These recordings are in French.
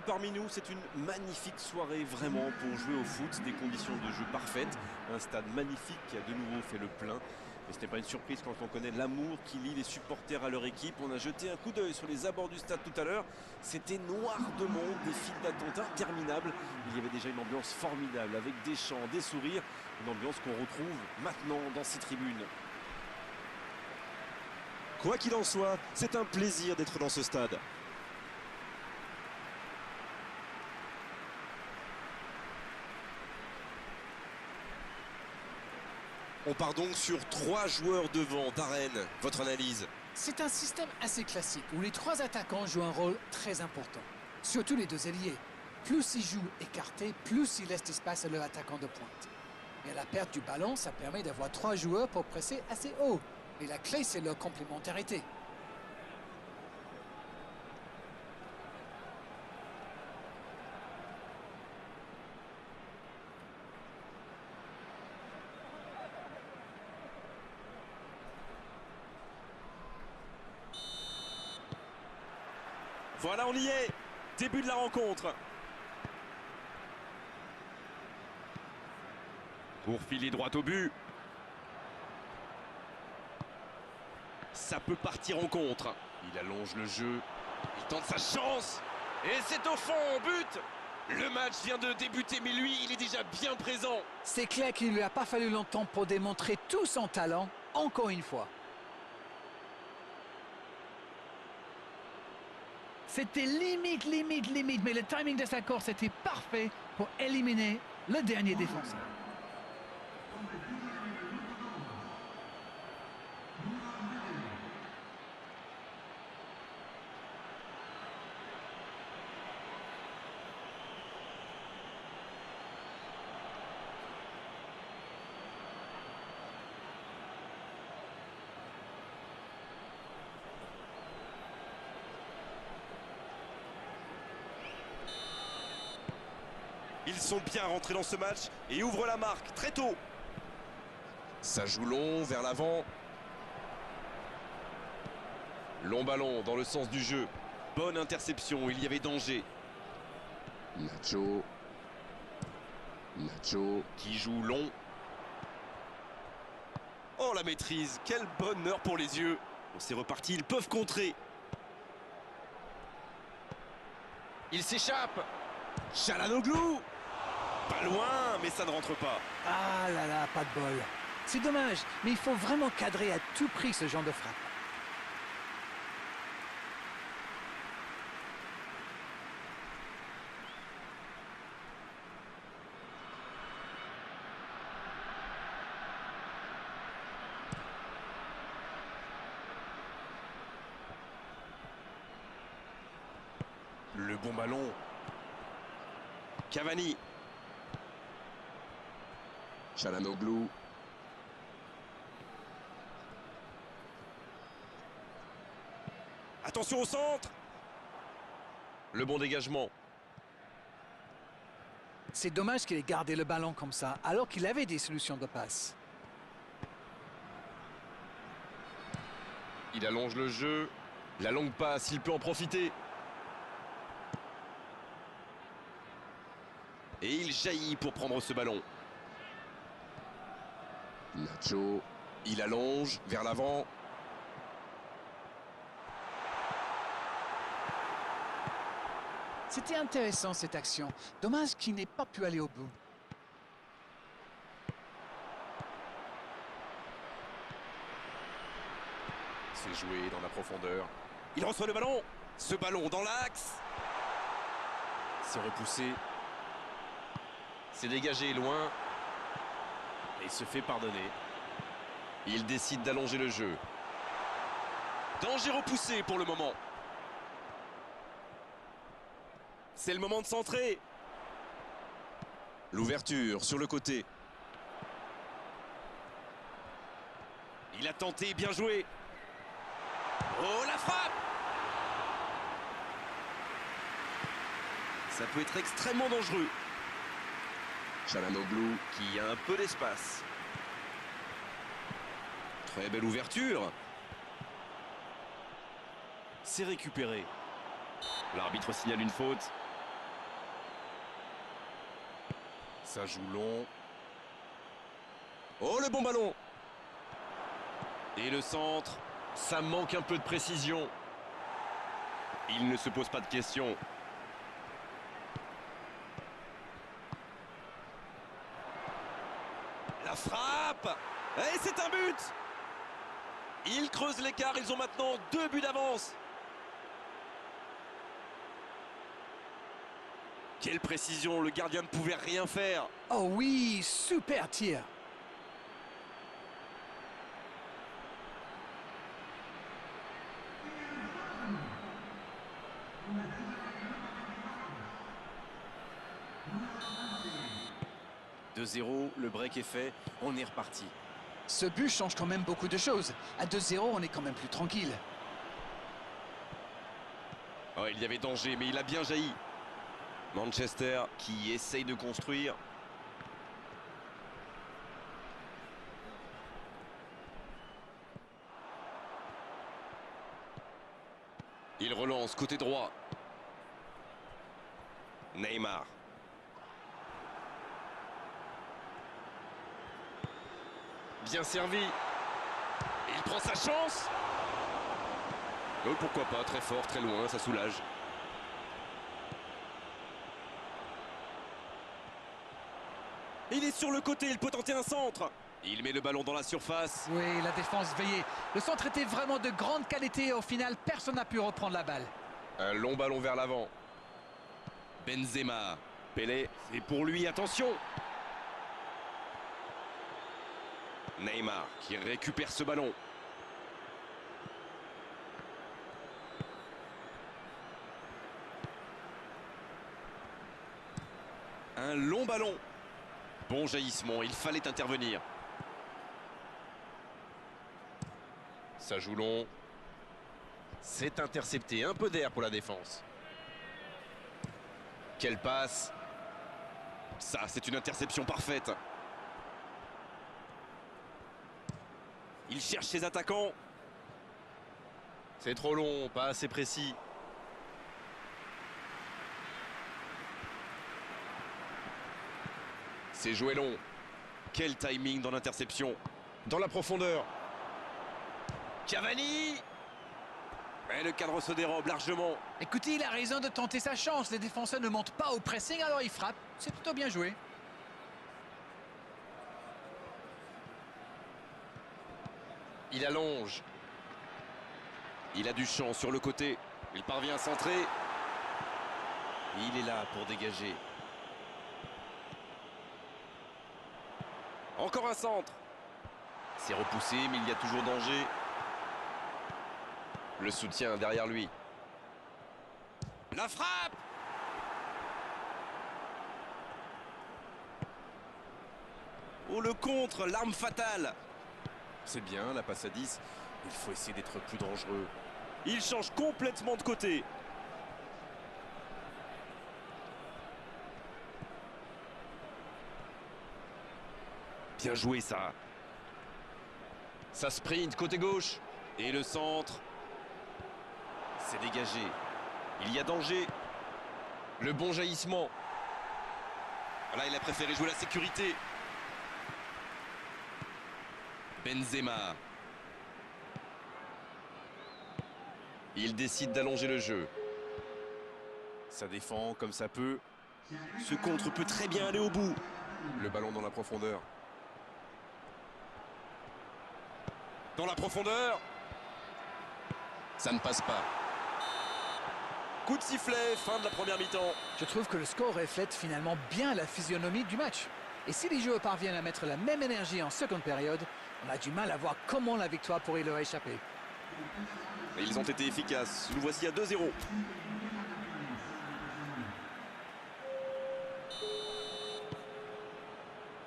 parmi nous, c'est une magnifique soirée vraiment pour jouer au foot, des conditions de jeu parfaites, un stade magnifique qui a de nouveau fait le plein. Et ce n'est pas une surprise quand on connaît l'amour qui lie les supporters à leur équipe. On a jeté un coup d'œil sur les abords du stade tout à l'heure. C'était noir de monde, des files d'attente interminables. Il y avait déjà une ambiance formidable avec des chants, des sourires. Une ambiance qu'on retrouve maintenant dans ces tribunes. Quoi qu'il en soit, c'est un plaisir d'être dans ce stade. On part donc sur 3 joueurs devant. Darren, votre analyse? C'est un système assez classique où les 3 attaquants jouent un rôle très important. Surtout les 2 ailiers. Plus ils jouent écartés, plus ils laissent d'espace à leur attaquant de pointe. Et à la perte du ballon, ça permet d'avoir 3 joueurs pour presser assez haut. Mais la clé, c'est leur complémentarité. Voilà, on y est. Début de la rencontre. Pour filer droit au but. Ça peut partir en contre. Il allonge le jeu. Il tente sa chance. Et c'est au fond, but. Le match vient de débuter, mais lui, il est déjà bien présent. C'est clair qu'il ne lui a pas fallu longtemps pour démontrer tout son talent, encore une fois. C'était limite, mais le timing de sa course était parfait pour éliminer le dernier défenseur. Ils sont bien rentrés dans ce match et ouvrent la marque très tôt. Ça joue long vers l'avant. Long ballon dans le sens du jeu. Bonne interception, il y avait danger. Nacho qui joue long. Oh la maîtrise, quel bonheur pour les yeux. On s'est reparti, ils peuvent contrer. Il s'échappe. Çalhanoğlu. Pas loin, mais ça ne rentre pas. Ah là là, pas de bol. C'est dommage, mais il faut vraiment cadrer à tout prix ce genre de frappe. Le bon ballon. Cavani. Çalhanoğlu. Attention au centre. Le bon dégagement. C'est dommage qu'il ait gardé le ballon comme ça, alors qu'il avait des solutions de passe. Il allonge le jeu. La longue passe, il peut en profiter. Et il jaillit pour prendre ce ballon. Nacho, il allonge vers l'avant. C'était intéressant cette action. Dommage qu'il n'ait pas pu aller au bout. C'est joué dans la profondeur. Il reçoit le ballon. Ce ballon dans l'axe. C'est repoussé. C'est dégagé loin. Et se fait pardonner. Il décide d'allonger le jeu. Danger repoussé pour le moment. C'est le moment de centrer. L'ouverture sur le côté. Il a tenté, bien joué. Oh, la frappe! Ça peut être extrêmement dangereux. Çalhanoğlu qui a un peu d'espace. Très belle ouverture. C'est récupéré. L'arbitre signale une faute. Ça joue long. Oh, le bon ballon! Et le centre, ça manque un peu de précision. Il ne se pose pas de questions. La frappe! Et c'est un but! Ils creusent l'écart, ils ont maintenant 2 buts d'avance. Quelle précision, le gardien ne pouvait rien faire. Oh oui, super tir. « 2-0, le break est fait, on est reparti. » Ce but change quand même beaucoup de choses. À 2-0, on est quand même plus tranquille. Oh, il y avait danger, mais il a bien jailli. Manchester qui essaye de construire. Il relance côté droit. Neymar. Bien servi. Il prend sa chance. Oh, pourquoi pas, très fort, très loin, ça soulage. Il est sur le côté, il peut tenter un centre. Il met le ballon dans la surface. Oui, la défense veillée. Le centre était vraiment de grande qualité et au final, personne n'a pu reprendre la balle. Un long ballon vers l'avant. Benzema. Pelé, c'est pour lui, attention. Neymar qui récupère ce ballon. Un long ballon. Bon jaillissement, il fallait intervenir. Ça joue long. C'est intercepté, un peu d'air pour la défense. Quelle passe. Ça, c'est une interception parfaite. Il cherche ses attaquants. C'est trop long, pas assez précis. C'est joué long. Quel timing dans l'interception. Dans la profondeur. Cavani. Et le cadre se dérobe largement. Écoutez, il a raison de tenter sa chance. Les défenseurs ne montent pas au pressing, alors il frappe. C'est plutôt bien joué. Il allonge. Il a du champ sur le côté. Il parvient à centrer. Il est là pour dégager. Encore un centre. C'est repoussé, mais il y a toujours danger. Le soutien derrière lui. La frappe! Oh, le contre, l'arme fatale. C'est bien, la passe à 10. Il faut essayer d'être plus dangereux. Il change complètement de côté. Bien joué, ça. Ça sprint côté gauche. Et le centre. C'est dégagé. Il y a danger. Le bon jaillissement. Là, il a préféré jouer la sécurité. Benzema. Il décide d'allonger le jeu. Ça défend comme ça peut. Ce contre peut très bien aller au bout. Le ballon dans la profondeur. Dans la profondeur. Ça ne passe pas. Coup de sifflet, fin de la première mi-temps. Je trouve que le score reflète finalement bien la physionomie du match. Et si les joueurs parviennent à mettre la même énergie en seconde période, on a du mal à voir comment la victoire pourrait leur échapper. Et ils ont été efficaces. Nous voici à 2-0.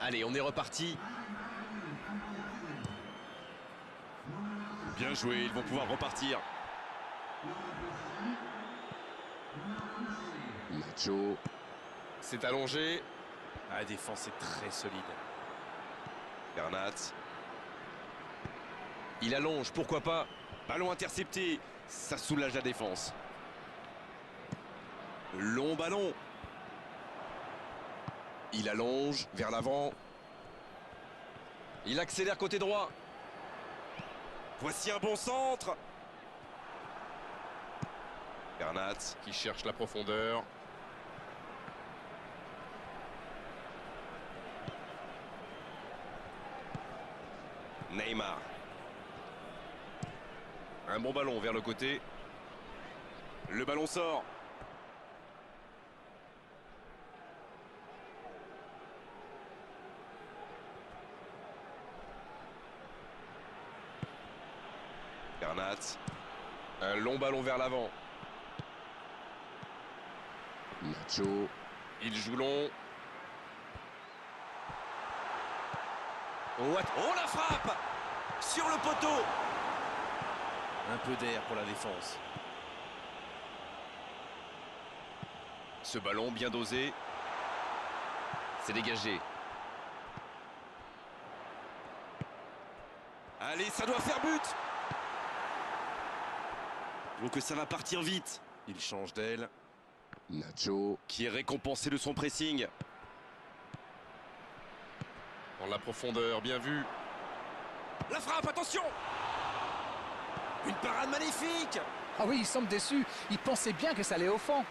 Allez, on est reparti. Bien joué, ils vont pouvoir repartir. Nacho. C'est allongé. La défense est très solide. Bernat. Il allonge, pourquoi pas. Ballon intercepté. Ça soulage la défense. Long ballon. Il allonge vers l'avant. Il accélère côté droit. Voici un bon centre. Bernat qui cherche la profondeur. Neymar. Un bon ballon vers le côté. Le ballon sort. Bernat. Un long ballon vers l'avant. Nacho. Il joue long. Oh, la frappe sur le poteau. Un peu d'air pour la défense. Ce ballon bien dosé. C'est dégagé. Allez, ça doit faire but. Donc ça va partir vite. Il change d'aile. Nacho qui est récompensé de son pressing. Dans la profondeur, bien vu. La frappe, attention! Une parade magnifique! Ah oui, il semble déçu. Il pensait bien que ça allait au fond.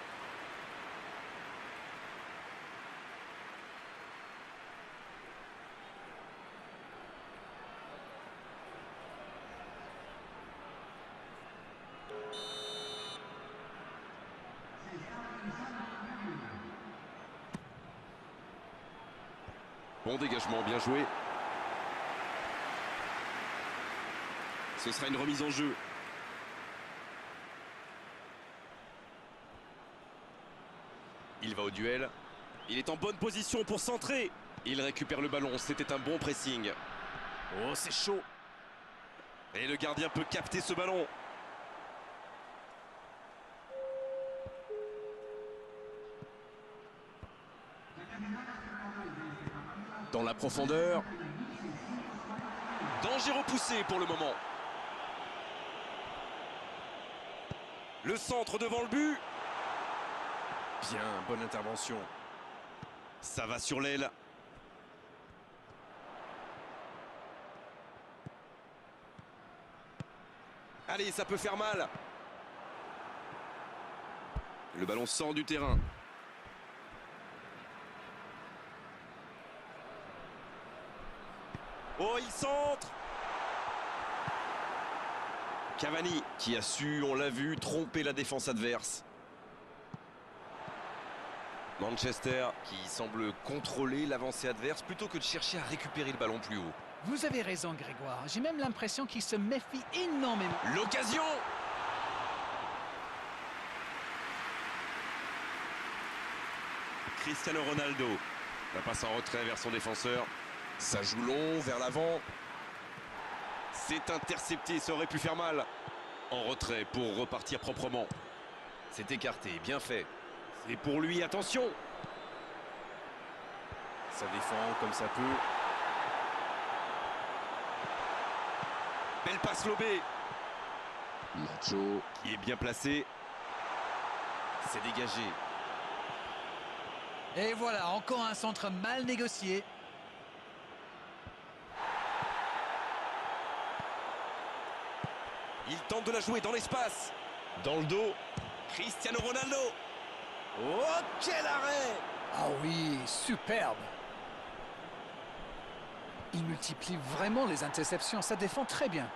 Bon dégagement, bien joué. Ce sera une remise en jeu. Il va au duel. Il est en bonne position pour centrer. Il récupère le ballon, c'était un bon pressing. Oh, c'est chaud. Et le gardien peut capter ce ballon. Dans la profondeur. Danger repoussé pour le moment. Le centre devant le but. Bien, bonne intervention. Ça va sur l'aile. Allez, ça peut faire mal. Le ballon sort du terrain. Oh, il centre. Cavani qui a su, on l'a vu, tromper la défense adverse. Manchester qui semble contrôler l'avancée adverse plutôt que de chercher à récupérer le ballon plus haut. Vous avez raison, Grégoire. J'ai même l'impression qu'il se méfie énormément. L'occasion! Cristiano Ronaldo. La passe en retrait vers son défenseur. Ça joue long vers l'avant. C'est intercepté, ça aurait pu faire mal. En retrait pour repartir proprement. C'est écarté, bien fait. C'est pour lui, attention. Ça défend comme ça peut. Belle passe lobée. Nacho qui est bien placé. C'est dégagé. Et voilà, encore un centre mal négocié. Il tente de la jouer dans l'espace. Dans le dos, Cristiano Ronaldo. Oh, quel arrêt! Ah oui, superbe. Il multiplie vraiment les interceptions, ça défend très bien.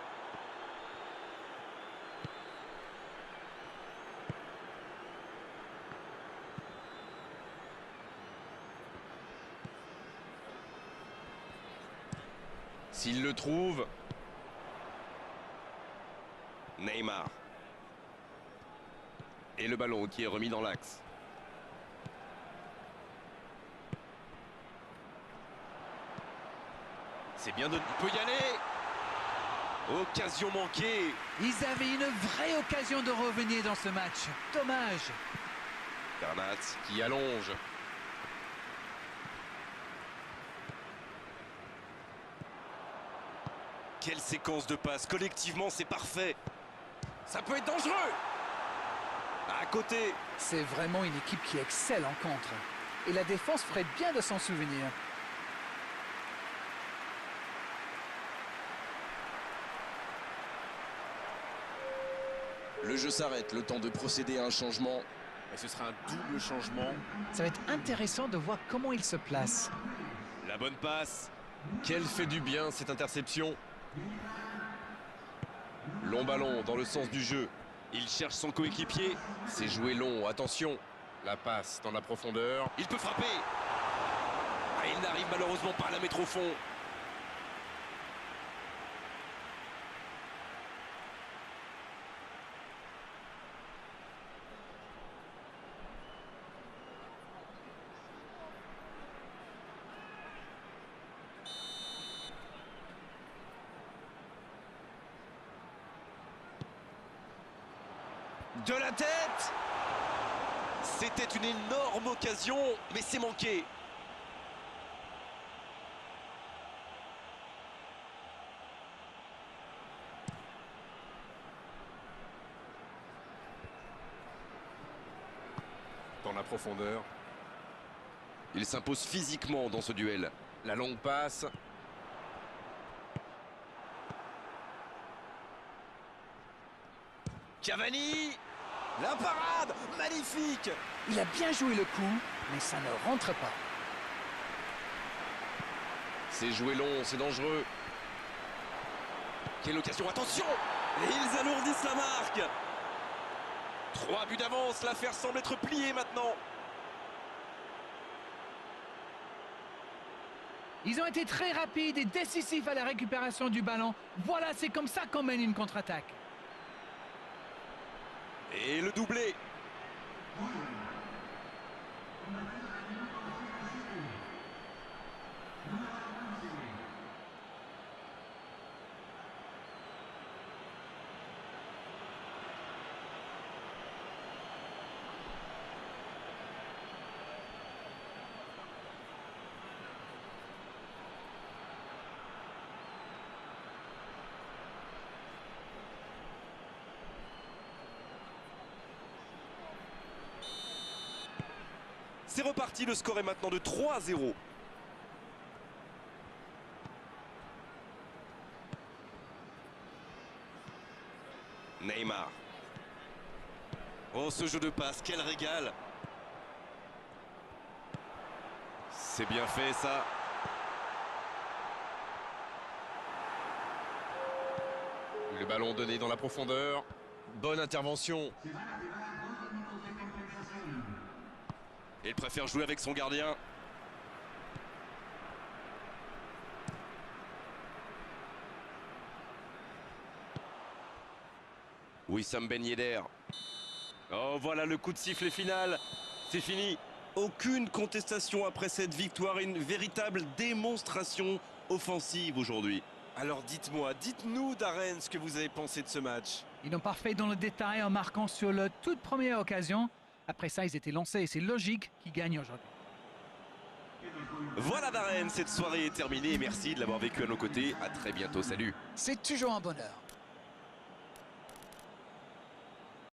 S'il le trouve. Neymar. Et le ballon qui est remis dans l'axe. C'est bien de... Il peut y aller. Occasion manquée. Ils avaient une vraie occasion de revenir dans ce match. Dommage. Bernat qui allonge. Quelle séquence de passes. Collectivement, c'est parfait. Ça peut être dangereux. À côté. C'est vraiment une équipe qui excelle en contre. et la défense ferait bien de s'en souvenir. Le jeu s'arrête, le temps de procéder à un changement. Et ce sera un double changement. Ça va être intéressant de voir comment il se place. La bonne passe. Quel fait du bien cette interception. Long ballon dans le sens du jeu. Il cherche son coéquipier. C'est joué long, attention. La passe dans la profondeur. Il peut frapper. Ah, il n'arrive malheureusement pas à la mettre au fond. De la tête! C'était une énorme occasion, mais c'est manqué. Dans la profondeur. Il s'impose physiquement dans ce duel. La longue passe. Cavani! La parade! Magnifique! Il a bien joué le coup, mais ça ne rentre pas. C'est joué long, c'est dangereux. Quelle occasion, attention! Et ils alourdissent la marque. 3 buts d'avance, l'affaire semble être pliée maintenant. Ils ont été très rapides et décisifs à la récupération du ballon. Voilà, c'est comme ça qu'on mène une contre-attaque. Et le doublé. C'est reparti, le score est maintenant de 3-0. Neymar. Oh, ce jeu de passe, quel régal. C'est bien fait, ça. Le ballon donné dans la profondeur. Bonne intervention. Il préfère jouer avec son gardien. Wissam Ben Yedder. Oh, voilà le coup de sifflet final. C'est fini. Aucune contestation après cette victoire. Une véritable démonstration offensive aujourd'hui. Alors dites-nous Darren, ce que vous avez pensé de ce match. Ils ont parfait dans le détail en marquant sur la toute première occasion. Après ça, ils étaient lancés et c'est logique qu'ils gagnent aujourd'hui. Voilà Darren, cette soirée est terminée. Merci de l'avoir vécu à nos côtés. À très bientôt, salut. C'est toujours un bonheur.